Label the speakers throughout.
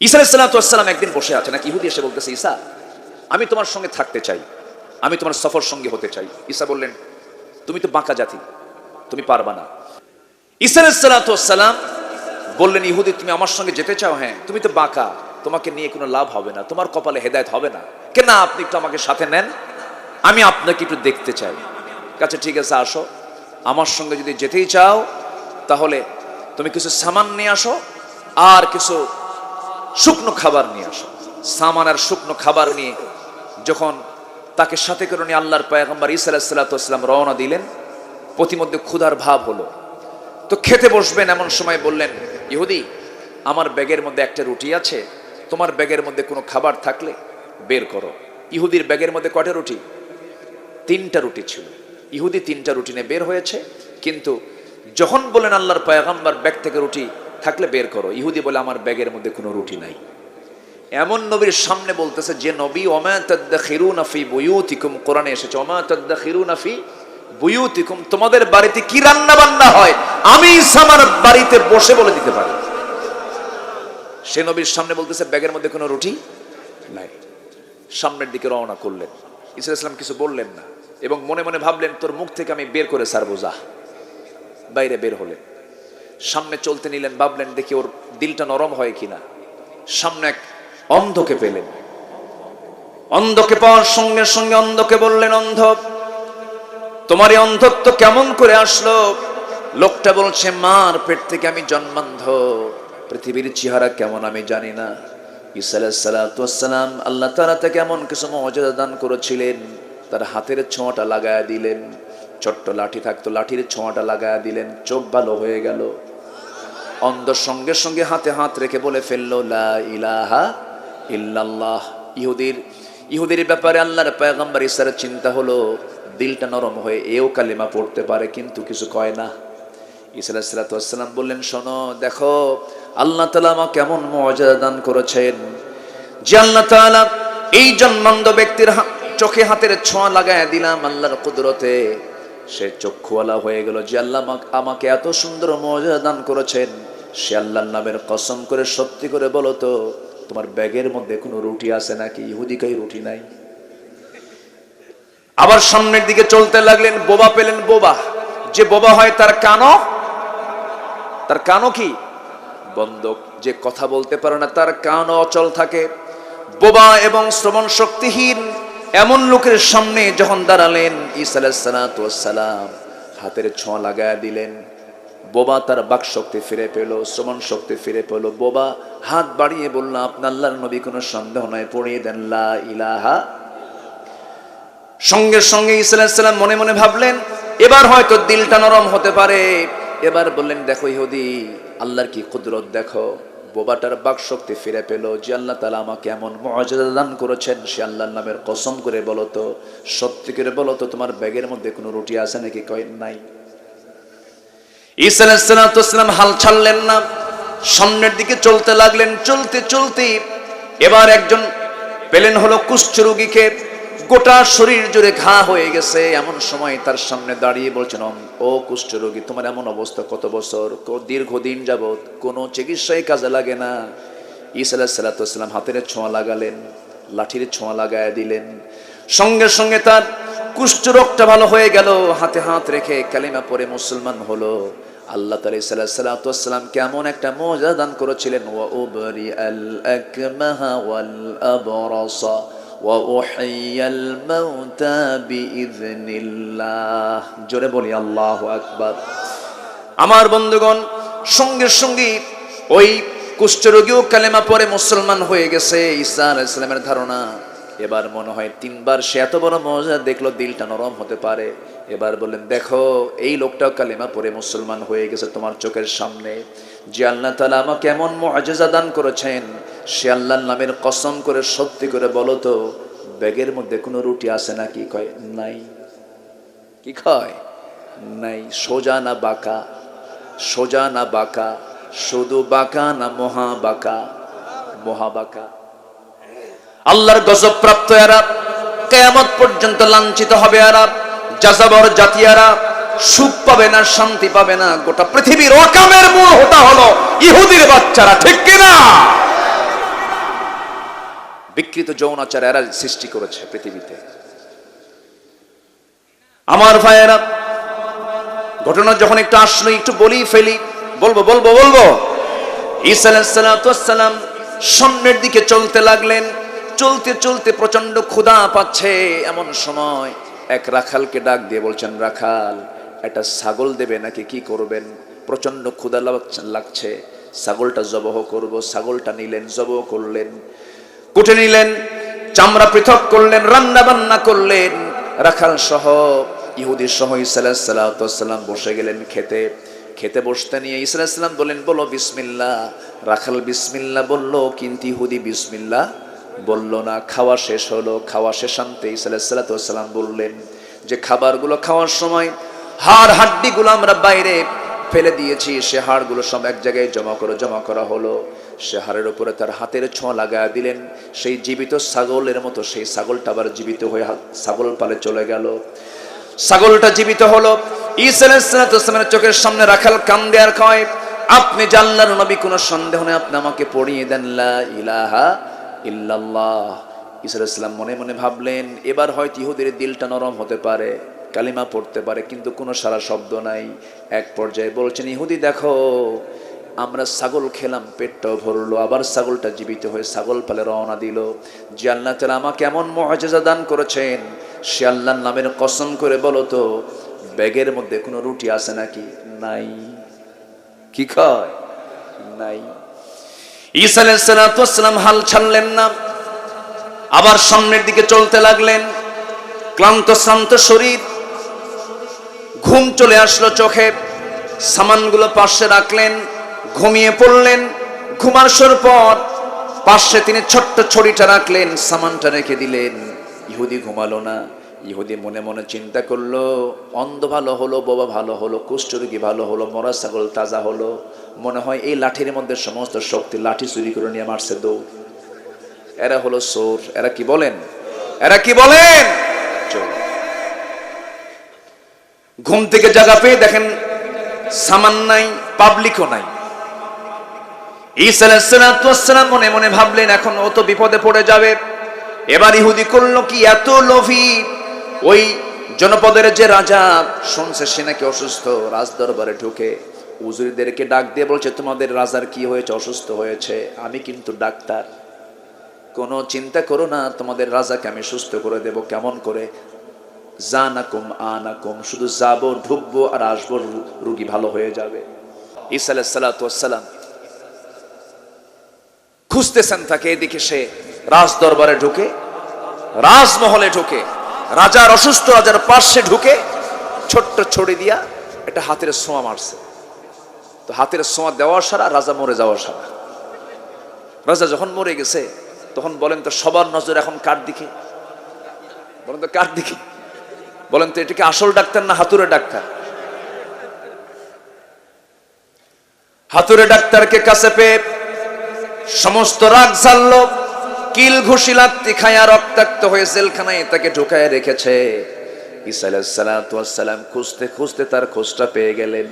Speaker 1: ঈসা আলাইহিস সালাতু ওয়াস সালাম একদিন বসে আছেন, এক ইহুদি এসে বলতেছে, ঈসা আমি তোমার সঙ্গে থাকতে চাই, আমি তোমার সফর সঙ্গী হতে চাই। ঈসা বললেন, তুমি তো বাঁকা জাতি, তুমি পারবা না। ঈসা আলাইহিস সালাতু ওয়াস সালাম বললেন, ইহুদি তুমি আমার সঙ্গে যেতে চাও? হ্যাঁ। তুমি তো বাঁকা, তোমাকে নিয়ে কোনো লাভ হবে না, তোমার কপালে হেদায়েত হবে না। কেন আপনি একটু আমাকে সাথে নেন, আমি আপনাকে একটু দেখতে চাই। আচ্ছা ঠিক আছে, আসো, আমার সঙ্গে যদি যেতেই চাও তাহলে তুমি কিছু সামান নিয়ে আসো আর কিছু শুকনো খাবার নিয়ে আসো। সামান আর শুকনো খাবার নিয়ে যখন তাকে সাথে করে নিয়ে আল্লাহর পয়গম্বর ঈসা আলাইহিস সালাতু ওয়াস সালাম রওনা দিলেন, প্রতিমধ্যে ক্ষুধার ভাব হলো, তো খেতে বসবেন এমন সময় বললেন, ইহুদি আমার ব্যাগের মধ্যে একটা রুটি আছে, তোমার ব্যাগের মধ্যে কোনো খাবার থাকলে বের করো। ইহুদির ব্যাগের মধ্যে কয়টা রুটি? 3টা রুটি ছিল। ইহুদি 3টা রুটি নিয়ে বের হয়েছে, কিন্তু যখন বলেন আল্লাহর পয়গম্বর ব্যাগ থেকে রুটি থাকলে বের করো, ইহুদি বলে আমার ব্যাগের মধ্যে কোনো রুটি নাই। এমন নবীর সামনে বলতেছে যে নবী ওমা তাদাখিরুনা ফি বুয়ুতিকুম, কোরআনে এসেছে ওমা তাদাখিরুনা ফি বুয়ুতিকুম, তোমাদের বাড়িতে কি রান্না বান্না হয় আমি আমার বাড়িতে বসে বলে দিতে পারি। সে নবীর সামনে বলতেছে ব্যাগের মধ্যে কোনো রুটি নাই। সামনের দিকে রওনা করলেন। ঈসা আলাইহিস সালাম কিছু বললেন না এবং মনে মনে ভাবলেন, তোর মুখ থেকে আমি বের করে ছাড়বো, যা। বাইরে বের হলেন, সামনে চলতে নিলেন, ভাবলেন দেখি ওর দিলটা নরম হয় কিনা। সামনে এক অন্ধকে পেলেন। অন্ধকে পাওয়ার সঙ্গে সঙ্গে অন্ধকে বললেন, অন্ধ তোমার এই অন্ধত্ব কেমন করে আসলো? লোকটা বলছে, মার পেট থেকে আমি জন্মান্ধ, পৃথিবীর চেহারা কেমন আমি জানি না। ঈসা আলাইহিস সালাতু ওয়াস সালাম আল্লাহ তাআলা তাকে এমন কিছু মুজিজা দান করেছিলেন, তার হাতের ছোঁয়াটা লাগায়া দিলেন, ছোট্ট লাঠি থাকতো, লাঠির ছোঁয়াটা লাগায়া দিলেন, চোখ ভালো হয়ে গেল। অন্ধ সঙ্গে সঙ্গে হাতে হাত রেখে বলে ফেললো, লা ইলাহা ইল্লাল্লাহ। ইহুদির ব্যাপারে আল্লাহর পয়গম্বর ঈসার চিন্তা হলো, দিলটা নরম হয়ে এও কালিমা পড়তে পারে, কিন্তু কিছু কয় না। ঈসা আলাইহিস সালাতু ওয়াস সালাম বললেন, শোনো, দেখো আল্লাহ তাআলা আমাকে কেমন মুজিজা দান করেছেন যে আল্লাহ তাআলা এই জন্মান্ধ ব্যক্তির চোখে হাতের ছোঁয়া লাগায় দিলাম আল্লাহর কুদরতে, সে চক্ষুওয়ালা হয়ে গেল। যে আল্লাহ আমাকে এত সুন্দর মুজিজা দান করেছেন, সে আল্লাহর নামের কসম করে সত্যি করে বলো তো, তোমার ব্যাগের মধ্যে কোনো রুটি আছে নাকি? ইহুদি কই রুটি নাই। আবার সামনের দিকে চলতে লাগলেন, বোবা পেলেন। বোবা, যে বোবা হয় তার কানও কি বন্ধ, যে কথা বলতে পারে না তার কানও অচল থাকে। বোবা এবং শ্রবণ শক্তিহীন এমন লোকের সামনে যখন দাঁড়ালেন, ঈসা আলাইহিস সালাতু ওয়াস সালাম হাতের ছোঁয়া লাগায়া দিলেন। বোবা তার বাক শক্তি ফিরে পেল, শ্রবণ শক্তি ফিরে পেল। বোবা হাত বাড়িয়ে বলল, আপনার আল্লাহর নবী, কোনো সন্দেহ নয়, পড়িয়ে দেন লা ইলাহা। সঙ্গে সঙ্গে ঈসা আলাইহিস সালাম মনে মনে ভাবলেন, এবার হয়তো দিলটা নরম হতে পারে। এবার বললেন, দেখো ইহুদি, আল্লাহর কি কুদরত দেখো। বোবাটার বাক শক্তি ফিরে পেল। যে আল্লাহ তাআলা আমাকে এমন মুজিজা দান করেছেন, সে আল্লাহর নামের কসম করে বলো তো, সত্যি করে বলো তো, তোমার ব্যাগের মধ্যে কোনো রুটি আছে নাকি? কয় নাই। ঈসা আলাইহিস সালাতু ওয়াস সালাম হাল ছাড়লেন না, সামনের দিকে চলতে লাগলেন। চলতে চলতে এবার একজন পেলেন, হলো কুষ্ঠ রোগীকে, গোটা শরীর জুড়ে ঘা হয়ে গেছে। এমন সময় তার সামনে দাঁড়িয়ে বলছেন, ও কুষ্ঠ রোগী, তোমার এমন অবস্থা কত বছর? দীর্ঘদিন যাবত কোনো চিকিৎসাই কাজে লাগে না। ঈসা আলাইহিস সালাতু ওয়াস সালাম হাতের ছোঁয়া লাগালেন, লাঠির ছোঁয়া লাগায় দিলেন। সঙ্গে সঙ্গে তার কুষ্ঠ রোগটা ভালো হয়ে গেল। হাতে হাত রেখে কালিমা পড়ে মুসলমান হলো। আল্লাহ তাআলা ঈসা আলাইহিস সালাতু ওয়াস সালাম কেমন একটা মুজিজা দান করেছিলেন, ওয়া উবরিআল আকমাহা ওয়াল আবরাসা ওয়া উহিয়াল মাউতা বিইذনিল্লাহ। জোরে বলি আল্লাহু আকবার। আমার বন্ধুগণ, সঙ্গে সঙ্গে ওই কুষ্ঠরোগীও কালেমা পড়ে মুসলমান হয়ে গেছে। ঈসা আলাইহিস সালামের ধারণা, এবার মনে হয় 3বার সে এত বড় মুজিজা দেখলো, দিলটা নরম হতে পারে। এবার বললেন, দেখো এই লোকটাও কালেমা পড়ে মুসলমান হয়ে গেছে তোমার চোখের সামনে। যে আল্লাহ তাআলা আমাকে এমন মুজিজা দান করেছেন, সে আল্লাহর নামের কসম করে সত্যি করে বলো তো, ব্যাগের মধ্যে কোনো রুটি আছে নাকি? কয় নাই। কি কয়? নাই। সোজা না বাঁকা? সোজা না বাঁকা? শুধু বাঁকা না মহা বাঁকা? মহা বাঁকা। আল্লাহর গজব প্রাপ্ত এরা কিয়ামত পর্যন্ত লাঞ্ছিত হবে। এরা যাযাবর জাতি, এরা সুখ পাবে না, শান্তি পাবে না। গোটা পৃথিবীর অকামের মূল হোতা হলো ইহুদির বাচ্চারা, ঠিক কিনা? বিকৃত যৌনাচার এরা সৃষ্টি করেছে পৃথিবীতে। আমার ভাইয়েরা, ঘটনা যখন একটু আসলো একটু বলি ফেলি, বলবো। ঈসা আলাইহিস সালাম সামনের দিকে চলতে লাগলেন। চলতে প্রচন্ড ক্ষুধা পাচ্ছে। এমন সময় এক রাখালকে ডাক দিয়ে বলছেন, রাখাল, একটা ছাগল দেবে নাকি কি করবেন? প্রচন্ড ক্ষুধা লাগছে, ছাগলটা জবহ করব। ছাগলটা নিলেন, জবহ করলেন, কুটে নিলেন, চামড়া পৃথক করলেন, রান্না বান্না করলেন। রাখাল সহ, ইহুদি সহ ঈসা আলাইহিস সালাম বসে গেলেন খেতে বসতে নিয়ে ঈসা আলাইহিস সালাম বলেন, বলো বিসমিল্লাহ। রাখাল বিসমিল্লাহ বলল, কিন্তু ইহুদি বিসমিল্লাহ বলল না। খাওয়া শেষ হলো। খাওয়া শেষান্তে ঈসা আলাইহিস সালাম বললেন যে খাবারগুলো খাওয়ার সময় হাড় হাড্ডিগুলো আমরা বাইরে ফেলে দিয়েছি, সে হাড়গুলো সব এক জায়গায় জমা করা হলো। সে হাড়ের উপরে তার হাতের ছোঁয়া লাগায়া দিলেন। সেই জীবিত ছাগলের মতো সেই ছাগলটা আবার জীবিত হয়ে ছাগল পালে চলে গেল। ছাগলটা জীবিত হলো। ঈসা আলাইহিস সালামের চোখের সামনে রাখাল কান্দে আর কয়, আপনি যে আল্লাহর নবী, কোনো সন্দেহ নেই, আপনি আমাকে পড়িয়ে দেন লা ইলাহা ইল্লাল্লাহ। ঈসা আলাইহিস সালাম মনে মনে ভাবলেন, এবার হয়তো ইহুদির দিলটা নরম হতে পারে, কালিমা পড়তে পারে, কিন্তু কোনো সারা শব্দ নাই। এক পর্যায়ে বলছেন, ইহুদি দেখো, আমরা ছাগল খেলাম, পেটটাও ভরলো, আবার ছাগলটা জীবিত হয়ে ছাগল পালে রওনা দিল। যে আল্লাহ তাআলা আমাকে এমন মুআজিজা দান করেছেন, সে আল্লাহর নামের কসম করে বলো তো, ব্যাগের মধ্যে কোনো রুটি আছে নাকি? নাই। কি কয়? নাই। ঈসা আলাইহিস সালাম হাল ছাড়লেন না, আবার সামনের দিকে চলতে লাগলেন। ক্লান্ত শ্রান্ত শরীর, ঘুম চলে আসলো চোখে। সামানগুলো পাশে রাখলেন, ঘুমিয়ে পড়লেন। ঘুমানোর পর পাশে তিনি ছোট্ট ছড়িটা রাখলেন, সামানটা রেখে দিলেন। ইহুদি ঘুমালো না। ইহুদি মনে মনে চিন্তা করলো, অন্ধ ভালো হলো, বোবা ভালো হলো, কুষ্ঠরোগী ভালো হলো, মরা ছাগল তাজা হলো। মনে হয় এই লাঠির মধ্যে সমস্ত শক্তি, লাঠি চুরি করে নিয়ে মারছে দৌড়। এরা হলো চোর। এরা কি বলেন? ঘুম থেকে জাগা পেয়ে দেখেন সামান নাই, পাবলিকও নাই। ঈসা আলাইহিস সালাম মনে মনে ভাবলেন, এখন ও তো বিপদে পড়ে যাবে। এবার ইহুদি করলো কি, এত লোভী, ওই জনপদের যে রাজা শুনছে সে নাকি অসুস্থ, রাজ দরবারে ঢুকে উজুরিদেরকে ডাক দিয়ে বলছে, তোমাদের রাজার কি হয়েছে? অসুস্থ হয়েছে। আমি কিন্তু ডাক্তার, কোনো চিন্তা করো না, তোমাদের রাজাকে আমি সুস্থ করে দেব। কেমন করে? জানাকুম আনাকুম, শুধু যাবো, ঢুকবো আর আসবো, রোগী ভালো হয়ে যাবে। ঈসা আলাইহিস সালাম খুঁজতেছেন তাকে। এদিকে সে রাজ দরবারে ঢুকে, রাজমহলে ঢুকে, রাজার অসুস্থ রাজার পাশে ঢুকে ছোট্ট ছড়ি দিয়া একটা হাতের ছোঁয়া মারছে। তো হাতের ছোঁয়া দেওয়ার সারা রাজা মরে যাওয়ার সারা। রাজা যখন মরে গেছে, তখন বলেন তো সবার নজর এখন কার দিকে? বলেন তো কার দিকে? বলেন তো এটা কি আসল ডাক্তার না হাতুড়ে ডাক্তার? হাতুড়ে ডাক্তারকে কাছে পেয়ে সমস্ত রাগ ঝাড়লো। কিল ঘুষি লাত্তি খায়া রক্তাক্ত হয়ে জেলখানায় তাকে ঢুকায় রেখেছে। ঈসা আলাইহিস সালাম খুঁজতে খুঁজতে তার খোঁজটা পেয়ে গেলেন।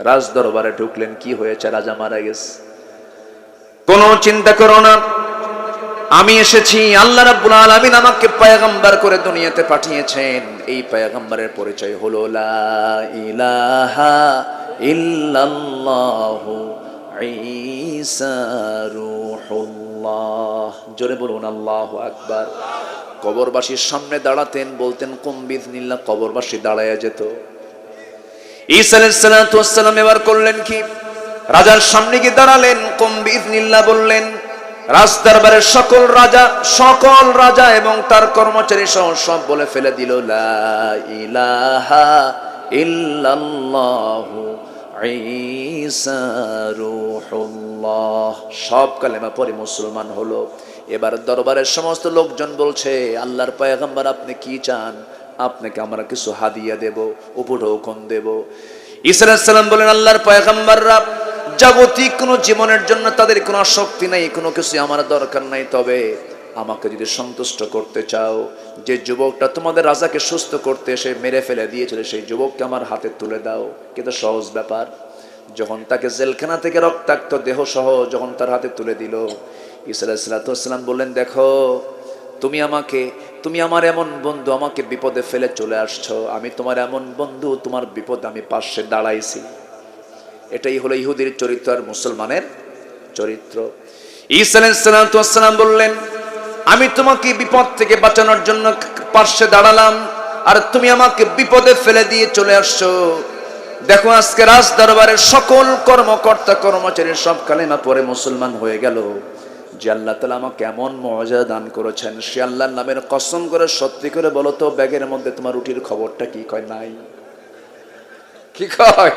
Speaker 1: রাজ দরবারে ঢুকলেন। কি হয়েছে? রাজা মারা গেছে। কোনো চিন্তা করো না, আমি এসেছি। আল্লাহ রাব্বুল আলামিন আমাকে পয়গম্বর করে দুনিয়াতে পাঠিয়েছেন। এই পয়গম্বরের পরিচয় হলো লা ইলাহা ইল্লাল্লাহু ঈসা রূহুল্লাহ। জোরে বলুন আল্লাহু আকবার। কবরবাসীর সামনে দাঁড়াতেন, বলতেন কুম বিইذনিল্লাহ, কবরবাসী দাঁড়ায়া যেত। ঈসা আলাইহিস সালাম এবার করলেন কি? রাজার সামনে গিয়ে দাঁড়ালেন, কুম বিইذনিল্লাহ বললেন। রাজ দরবারের সকল রাজা এবং তার কর্মচারী সহ সব বলে ফেলে দিল লা ইলাহা ইল্লাল্লাহু ঈসা রূহুল্লাহ। সব কালেমা পড়ে মুসলমান হলো। এবার দরবারের সমস্ত লোকজন বলছে, আল্লাহর পয়গম্বর আপনি কি চান? আপনাকে আমরা কিছু হাদিয়া দেব, উপঢৌকন দেব। ঈসা আলাইহিস সালাম বলেন, আল্লাহর পয়গম্বররা জাগতিক কোনো জীবনের জন্য তাদের কোনো আসক্তি নাই, কোনো কিছু আমার দরকার নাই। তবে আমাকে যদি সন্তুষ্ট করতে চাও, যে যুবকটা তোমাদের রাজাকে সুস্থ করতে এসে মেরে ফেলে দিয়েছিল, সেই যুবককে আমার হাতে তুলে দাও। কিন্তু সহজ ব্যাপার। যখন তাকে জেলখানা থেকে রক্তাক্ত দেহ সহ যখন তার হাতে তুলে দিল, ঈসা আলাইহিস সালাম বললেন, দেখো তুমি আমার এমন বন্ধু, আমাকে বিপদে ফেলে চলে আসছো, আমি তোমার এমন বন্ধু, তোমার বিপদে আমি পাশে দাঁড়াইছি। এটাই হলো ইহুদির চরিত্র আর মুসলমানের চরিত্র। ঈসা আলাইহিস সালাম বললেন, আমি তোমাকে বিপদ থেকে বাঁচানোর জন্য পাশে দাঁড়ালাম, আর তুমি আমাকে বিপদে ফেলে দিয়ে চলে আসছো। দেখো আজকে রাজ দরবারের সকল কর্মকর্তা কর্মচারী সব কালেমা পড়ে মুসলমান হয়ে গেল। যে আল্লাহ তাআলা আমাকে এমন মর্যাদা দান করেছেন, সে আল্লাহর নামের কসম করে সত্যি করে বলো তো, ব্যাগের মধ্যে তোমার রুটির খবরটা কি? কয় নাই। কি কয়?